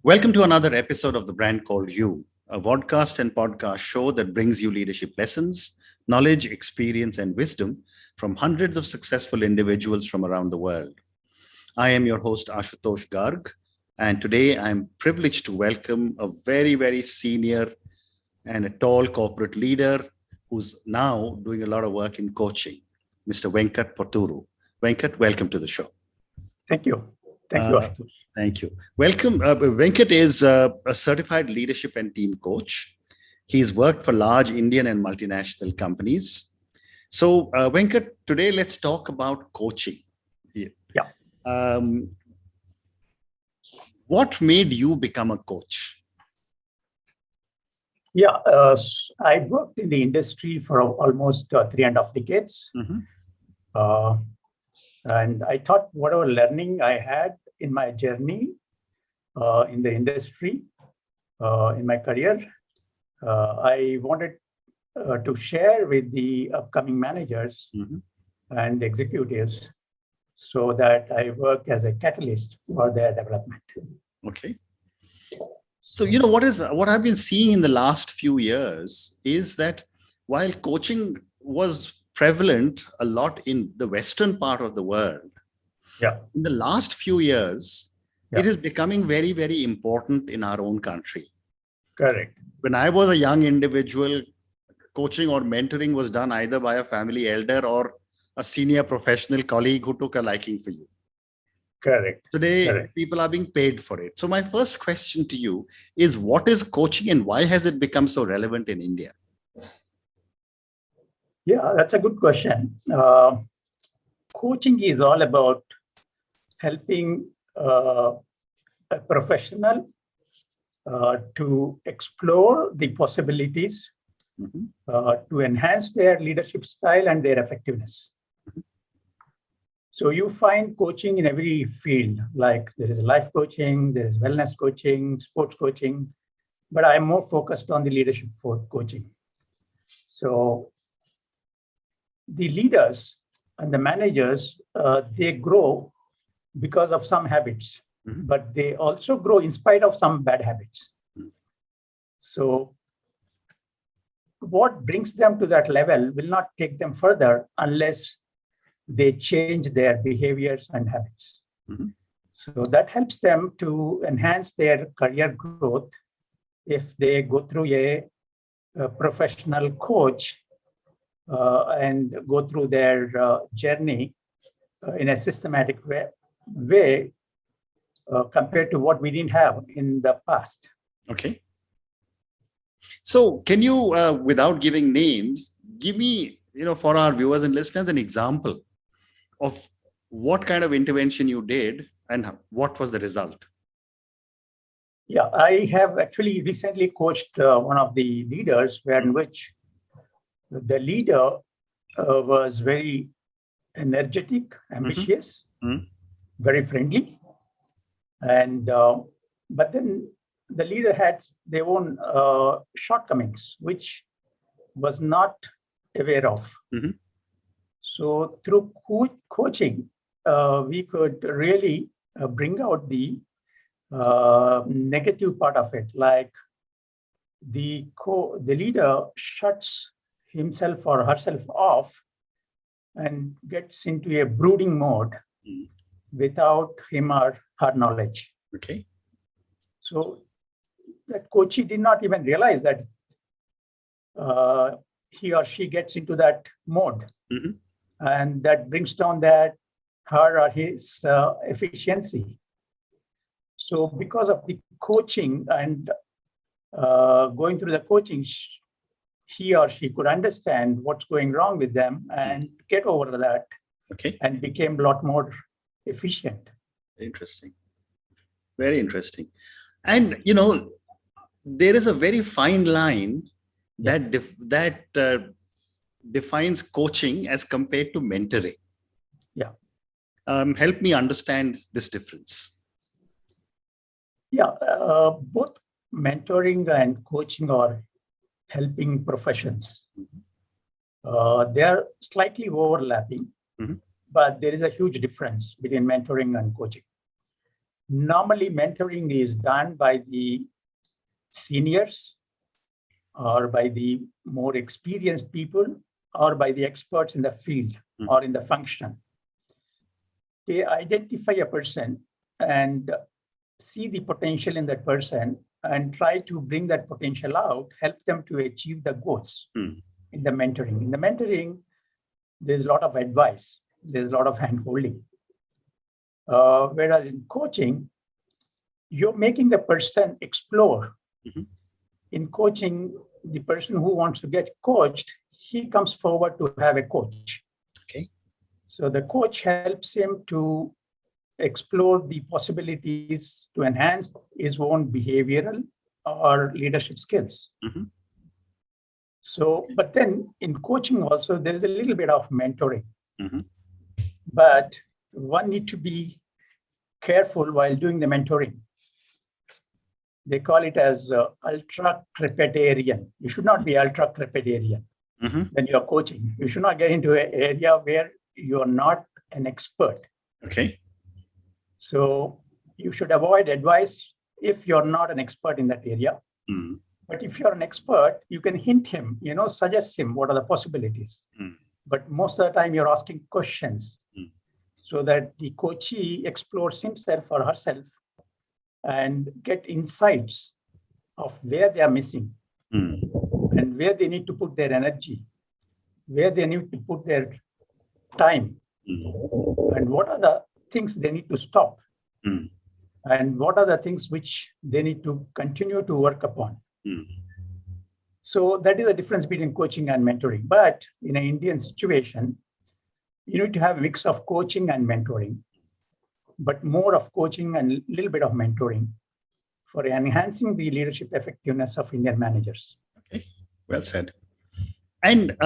Welcome to another episode of The Brand Called You, a vodcast and podcast show that brings you leadership lessons, knowledge, experience, and wisdom from hundreds of successful individuals from around the world. I am your host, Ashutosh Garg, and today I'm privileged to welcome a very senior and a tall corporate leader who's now doing a lot of work in coaching, Mr. Venkat Potturu. Venkat, welcome to the show. Thank you. Thank you, Ashutosh. Thank you. Welcome. Venkat is a certified leadership and team coach. He's worked for large Indian and multinational companies. So, Venkat, today let's talk about coaching. Yeah. What made you become a coach? Yeah, I worked in the industry for almost 3.5 decades. Mm-hmm. And I thought whatever learning I had in my journey in the industry, in my career, I wanted to share with the upcoming managers and executives so that I work as a catalyst for their development. Okay. So, what I've been seeing in the last few years is that while coaching was prevalent a lot in the Western part of the world, in the last few years, it is becoming very important in our own country. Correct. When I was a young individual, coaching or mentoring was done either by a family elder or a senior professional colleague who took a liking for you. Correct. Today, people are being paid for it. So my first question to you is, what is coaching and why has it become so relevant in India? Yeah, that's a good question. Coaching is all about helping a professional to explore the possibilities to enhance their leadership style and their effectiveness. So you find coaching in every field, like there is life coaching, there is wellness coaching, sports coaching, but I'm more focused on the leadership for coaching. So the leaders and the managers, they grow because of some habits, but they also grow in spite of some bad habits. So what brings them to that level will not take them further unless they change their behaviors and habits. So that helps them to enhance their career growth if they go through a professional coach and go through their journey in a systematic way compared to what we didn't have in the past. Okay. So can you, without giving names, give me, for our viewers and listeners, an example of what kind of intervention you did and what was the result? Yeah, I have actually recently coached one of the leaders in which the leader was very energetic, ambitious, very friendly. And but then the leader had their own shortcomings, which was not aware of. So through coaching, we could really bring out the negative part of it, like the leader shuts himself or herself off and gets into a brooding mode without him or her knowledge. Okay. So that coachee did not even realize that he or she gets into that mode. And that brings down her or his efficiency. So because of the coaching and going through the coaching, he or she could understand what's going wrong with them and get over that. Okay. And became a lot more efficient. Interesting. Very interesting. And, there is a very fine line that defines coaching as compared to mentoring. Yeah. Help me understand this difference. Yeah. Both mentoring and coaching are helping professions. They are slightly overlapping, but there is a huge difference between mentoring and coaching. Normally, mentoring is done by the seniors or by the more experienced people or by the experts in the field or in the function. They identify a person and see the potential in that person and try to bring that potential out, help them to achieve the goals in the mentoring. In the mentoring, there's a lot of advice, there's a lot of hand-holding. Whereas in coaching, you're making the person explore. In coaching, the person who wants to get coached, he comes forward to have a coach. Okay. So the coach helps him to explore the possibilities to enhance his own behavioral or leadership skills. So, but then in coaching also, there is a little bit of mentoring. But one need to be careful while doing the mentoring. They call it as ultra-crepidarian. You should not be ultra-crepidarian when you're coaching. You should not get into an area where you're not an expert. Okay. So you should avoid advice if you're not an expert in that area. But if you're an expert, you can hint him, suggest him what are the possibilities. But most of the time you're asking questions so that the coachee explores himself or herself and get insights of where they are missing and where they need to put their energy, where they need to put their time, and what are the things they need to stop, and what are the things which they need to continue to work upon. So that is the difference between coaching and mentoring. But in an Indian situation, you need to have a mix of coaching and mentoring, but more of coaching and a little bit of mentoring for enhancing the leadership effectiveness of Indian managers. Okay, well said. And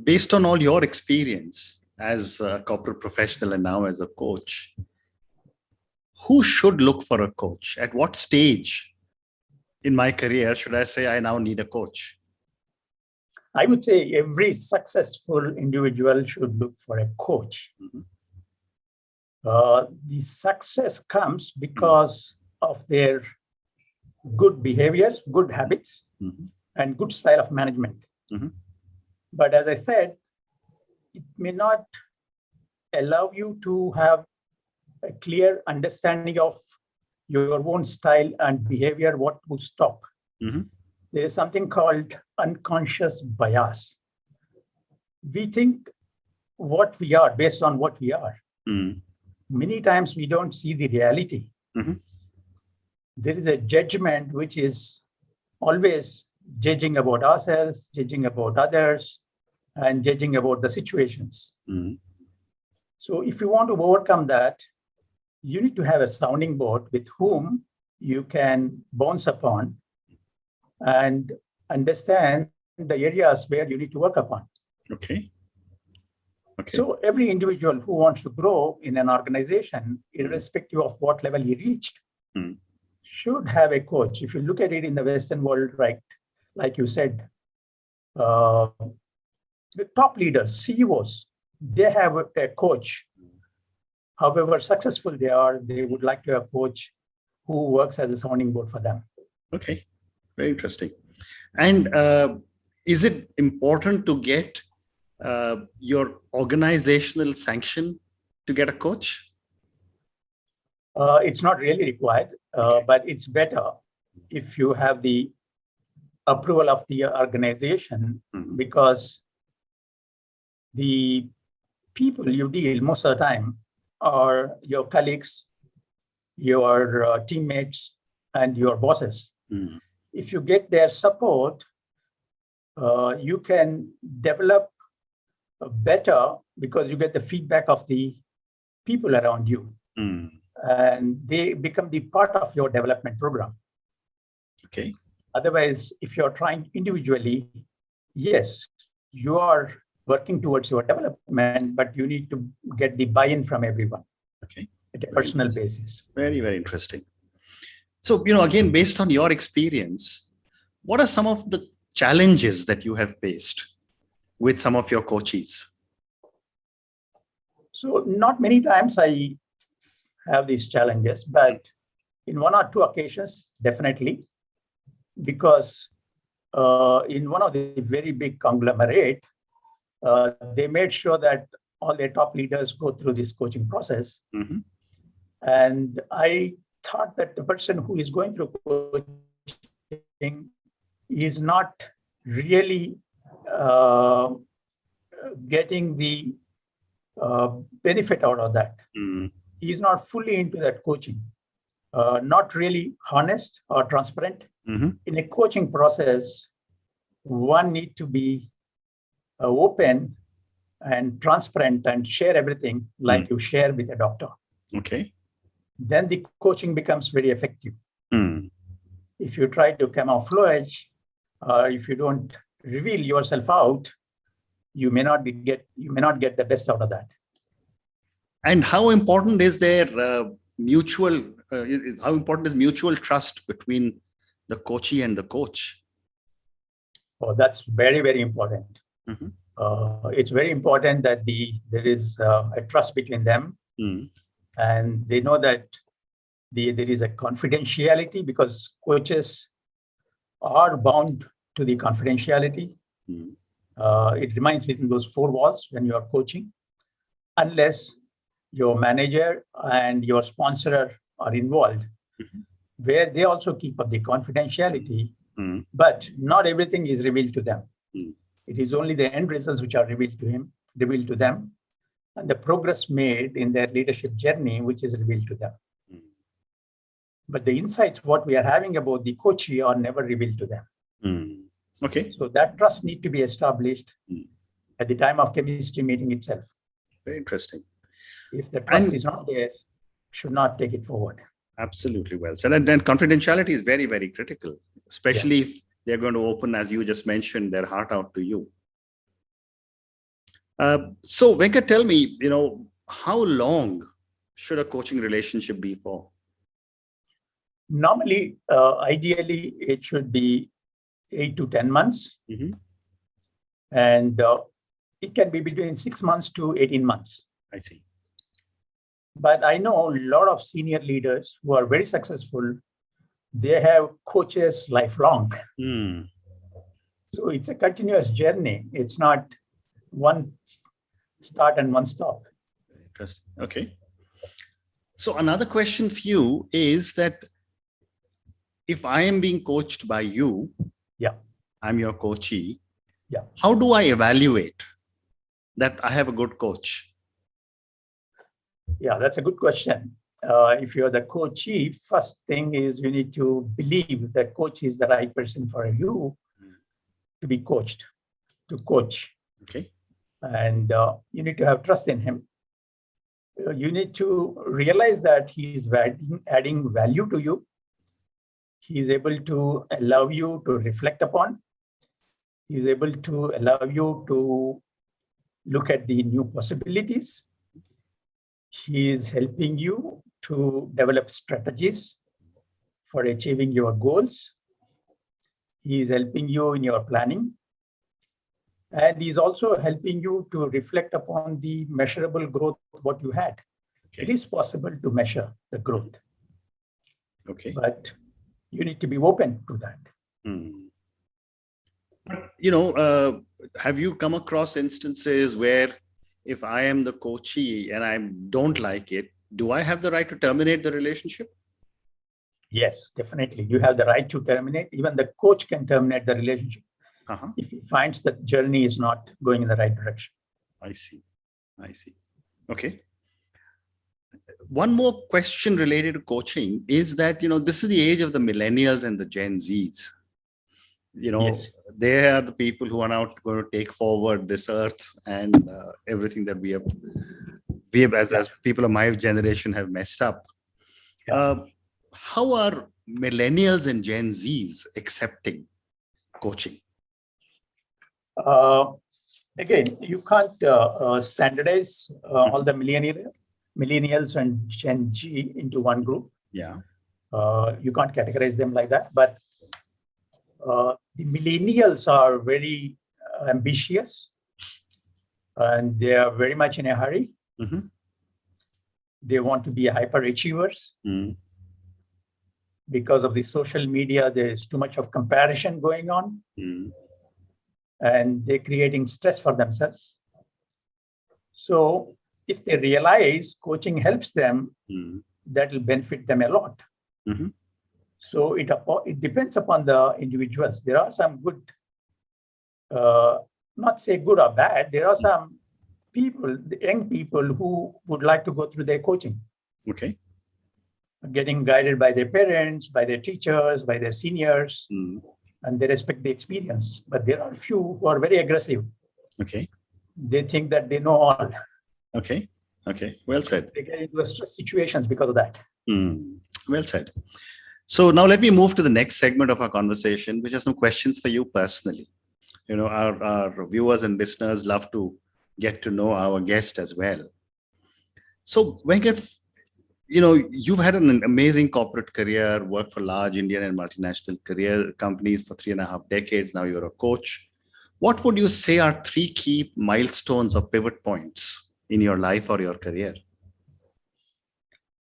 based on all your experience as a corporate professional and now as a coach, who should look for a coach? At what stage in my career should I say I now need a coach? I would say every successful individual should look for a coach. The success comes because of their good behaviors, good habits, and good style of management. But as I said, it may not allow you to have a clear understanding of your own style and behavior, what to stop. There is something called unconscious bias. We think what we are based on what we are. Many times we don't see the reality. There is a judgment which is always judging about ourselves, judging about others, and judging about the situations. So if you want to overcome that, you need to have a sounding board with whom you can bounce upon and understand the areas where you need to work upon. Okay. So every individual who wants to grow in an organization, irrespective of what level he reached, should have a coach. If you look at it in the Western world, right, like you said, the top leaders, CEOs, they have a coach. However successful they are, they would like to have a coach who works as a sounding board for them. Okay, very interesting. And is it important to get your organizational sanction to get a coach? It's not really required, but it's better if you have the approval of the organization, because the people you deal most of the time are your colleagues, your teammates, and your bosses. If you get their support, you can develop better because you get the feedback of the people around you. And they become the part of your development program. Okay. Otherwise, if you're trying individually, yes, you are working towards your development, but you need to get the buy-in from everyone. Okay. At a personal basis. Very, very interesting. So, again, based on your experience, what are some of the challenges that you have faced with some of your coaches? So not many times I have these challenges, but in one or two occasions, definitely, because in one of the very big conglomerate, they made sure that all their top leaders go through this coaching process. Mm-hmm. And I thought that the person who is going through coaching is not really getting the benefit out of that. Mm-hmm. He's not fully into that coaching, not really honest or transparent. Mm-hmm. In a coaching process, one need to be open and transparent and share everything like you share with a doctor. Okay. Then the coaching becomes very effective. Mm. If you try to camouflage, if you don't reveal yourself out, you may not get the best out of that. And how important is there mutual? How important is mutual trust between the coachee and the coach? Oh, that's very, very important. Mm-hmm. It's very important that there is a trust between them, and they know that there is a confidentiality, because coaches are bound to the confidentiality. It remains within those four walls when you are coaching, unless your manager and your sponsor are involved, where they also keep up the confidentiality, but not everything is revealed to them. It is only the end results which are revealed to them, and the progress made in their leadership journey, which is revealed to them. But the insights, what we are having about the coachee, are never revealed to them. Okay. So that trust needs to be established at the time of chemistry meeting itself. Very interesting. If the trust is not there, should not take it forward. Absolutely well said. And then confidentiality is very, very critical, especially if they're going to open, as you just mentioned, their heart out to you. So Venkat, tell me, how long should a coaching relationship be for? Normally, ideally, it should be 8 to 10 months. And it can be between 6 months to 18 months. I see. But I know a lot of senior leaders who are very successful. They have coaches lifelong. So it's a continuous journey. It's not one start and one stop. Interesting. Okay. So another question for you is that if I am being coached by you, I'm your coachee, how do I evaluate that I have a good coach? Yeah, that's a good question. If you're the coachee, first thing is you need to believe that coach is the right person for you to be coached, to coach. Okay. And you need to have trust in him. You need to realize that he is adding value to you. He is able to allow you to reflect upon. He is able to allow you to look at the new possibilities. He is helping you to develop strategies for achieving your goals. He is helping you in your planning. And he's also helping you to reflect upon the measurable growth, what you had. Okay. It is possible to measure the growth. Okay. But you need to be open to that. But, have you come across instances where if I am the coachee and I don't like it, do I have the right to terminate the relationship? Yes, definitely. You have the right to terminate. Even the coach can terminate the relationship if he finds that the journey is not going in the right direction. I see. Okay. One more question related to coaching is that, this is the age of the millennials and the Gen Zs. They are the people who are now going to take forward this earth and everything that we have as people of my generation have messed up. How are millennials and Gen Zs accepting coaching? Again, you can't standardize all the millennials and Gen Z into one group. Yeah. You can't categorize them like that. But the millennials are very ambitious, and they are very much in a hurry. They want to be hyperachievers. Because of the social media, there is too much of comparison going on, and they're creating stress for themselves. So if they realize coaching helps them, that will benefit them a lot. So it depends upon the individuals. There are some good, not say good or bad, there are some people, young people who would like to go through their coaching. Okay. Getting guided by their parents, by their teachers, by their seniors, and they respect the experience. But there are a few who are very aggressive. Okay. They think that they know all. Okay. Okay. Well said. They get into stress situations because of that. Well said. So now let me move to the next segment of our conversation, which are some questions for you personally. Our viewers and listeners love to get to know our guest as well. So Venkat, you've had an amazing corporate career, worked for large Indian and multinational career companies for 3.5 decades. Now you're a coach. What would you say are 3 key milestones or pivot points in your life or your career?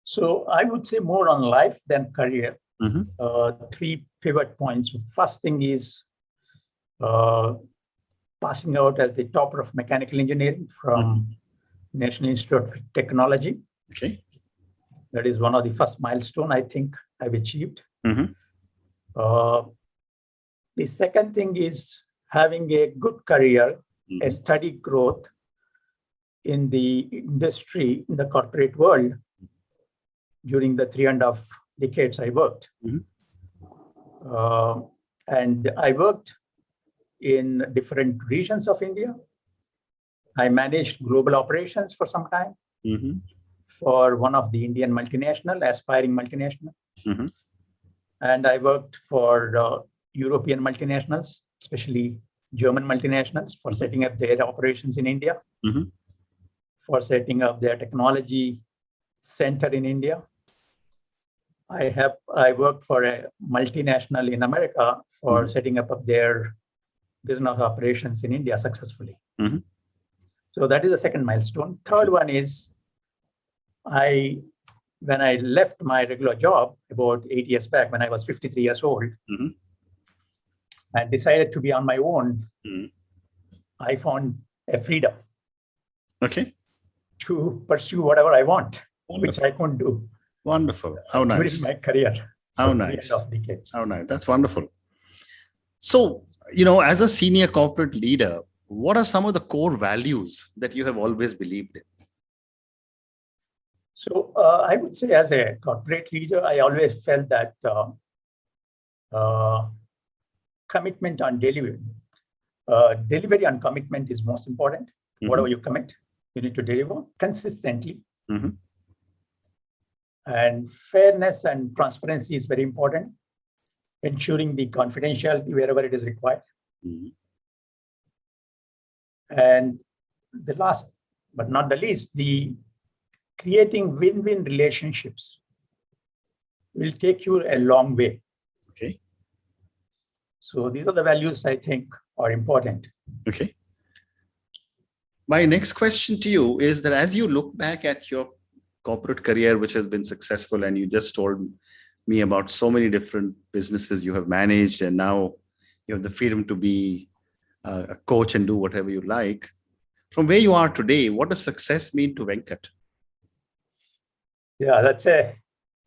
So I would say more on life than career. 3 pivot points. First thing is passing out as the topper of mechanical engineering from National Institute of Technology. Okay. That is one of the first milestone I think I've achieved. The second thing is having a good career, a steady growth in the industry, in the corporate world during the 3.5 decades I worked. And I worked in different regions of India. I managed global operations for some time. For one of the Indian multinational, aspiring multinational. And I worked for European multinationals, especially German multinationals, for setting up their operations in India, for setting up their technology center in India. I worked for a multinational in America for setting up their business operations in India successfully. So that is the second milestone. Third one is when I left my regular job about 8 years back, when I was 53 years old, and decided to be on my own, I found a freedom to pursue whatever I want, which I couldn't do. Wonderful. How nice. During my career. How nice. 3.5 decades. How nice. That's wonderful. So, as a senior corporate leader, what are some of the core values that you have always believed in? So I would say as a corporate leader, I always felt that commitment on delivery. Delivery and commitment is most important. Whatever you commit, you need to deliver consistently. And fairness and transparency is very important, ensuring the confidentiality wherever it is required. And the last but not the least, the creating win-win relationships will take you a long way. Okay. So these are the values I think are important. Okay. My next question to you is that as you look back at your corporate career, which has been successful, and you just told me about so many different businesses you have managed, and now you have the freedom to be a coach and do whatever you like. From where you are today, what does success mean to Venkat? Yeah, that's a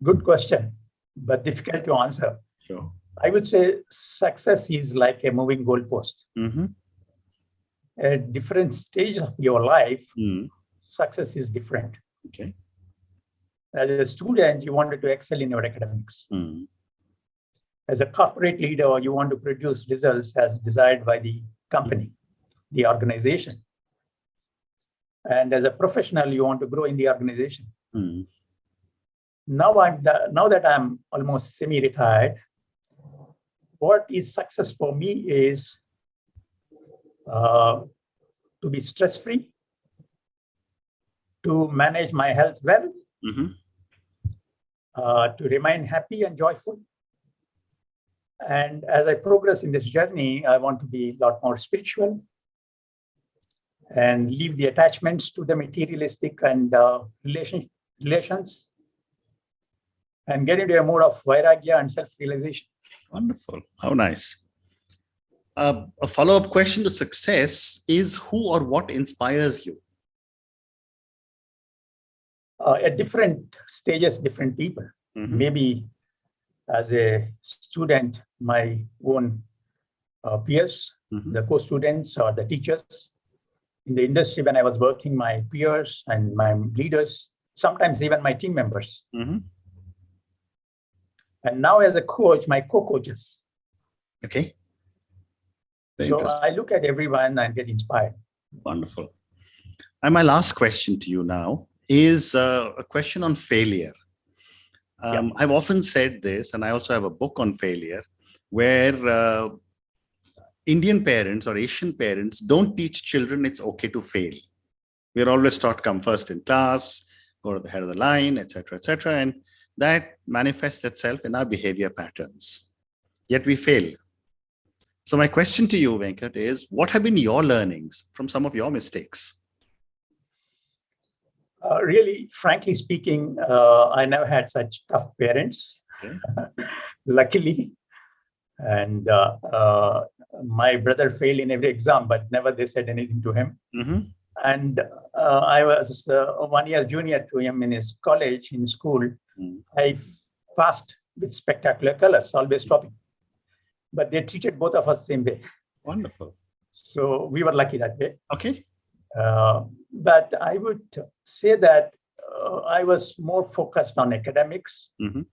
good question, but difficult to answer. Sure. I would say success is like a moving goalpost. At different stages of your life, success is different. Okay. As a student, you wanted to excel in your academics. As a corporate leader, you want to produce results as desired by the company, the organization. And as a professional, you want to grow in the organization. Now that I'm almost semi-retired, what is success for me is to be stress-free, to manage my health well, to remain happy and joyful. And as I progress in this journey, I want to be a lot more spiritual and leave the attachments to the materialistic and relations, and get into a mode of vairagya and self-realization. Wonderful. How nice. A follow-up question to success is who or what inspires you? At different stages, different people. Mhm. Maybe as a student, my own peers, Mhm. the co-students or the teachers. In the industry, when I was working, my peers and my leaders, sometimes even my team members. Mhm. And now as a coach, my co-coaches. Okay. Very So interesting. I look at everyone and get inspired. Wonderful. And my last question to you now is a question on failure. I've often said this, and I also have a book on failure, where Indian parents or Asian parents don't teach children it's okay to fail. We're always taught come first in class, go to the head of the line, etc., and that manifests itself in our behavior patterns. Yet we fail. So my question to you, Venkat, is what have been your learnings from some of your mistakes? Really, frankly speaking, I never had such tough parents, Okay. luckily. And my brother failed in every exam, but never they said anything to him. Mm-hmm. And I was 1 year junior to him in his college, in school. Mm. I passed with spectacular colors, always topping. But they treated both of us same way. Wonderful. So we were lucky that way. Okay. But I would say that I was more focused on academics. Mm-hmm.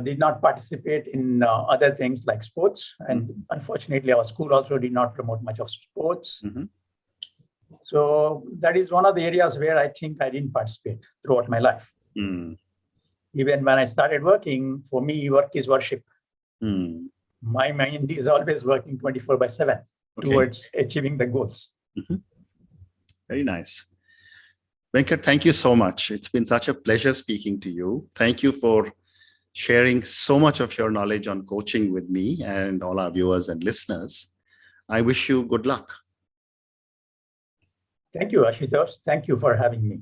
Did not participate in other things like sports. And unfortunately, our school also did not promote much of sports. Mm-hmm. So that is one of the areas where I think I didn't participate throughout my life. Mm. Even when I started working, for me, work is worship. Mm. My mind is always working 24/7 towards achieving the goals. Mm-hmm. Very nice. Venkat, thank you so much. It's been such a pleasure speaking to you. Thank you for sharing so much of your knowledge on coaching with me and all our viewers and listeners. I wish you good luck. Thank you, Ashutosh. Thank you for having me.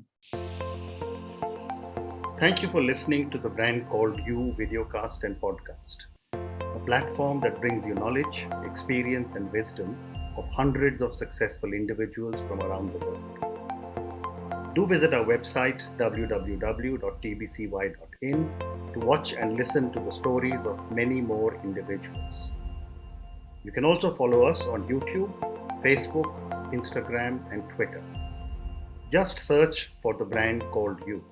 Thank you for listening to the Brand Called You videocast and podcast, a platform that brings you knowledge, experience, and wisdom of hundreds of successful individuals from around the world. Do visit our website www.tbcy.in to watch and listen to the stories of many more individuals. You can also follow us on YouTube, Facebook, Instagram, and Twitter. Just search for the Brand Called You.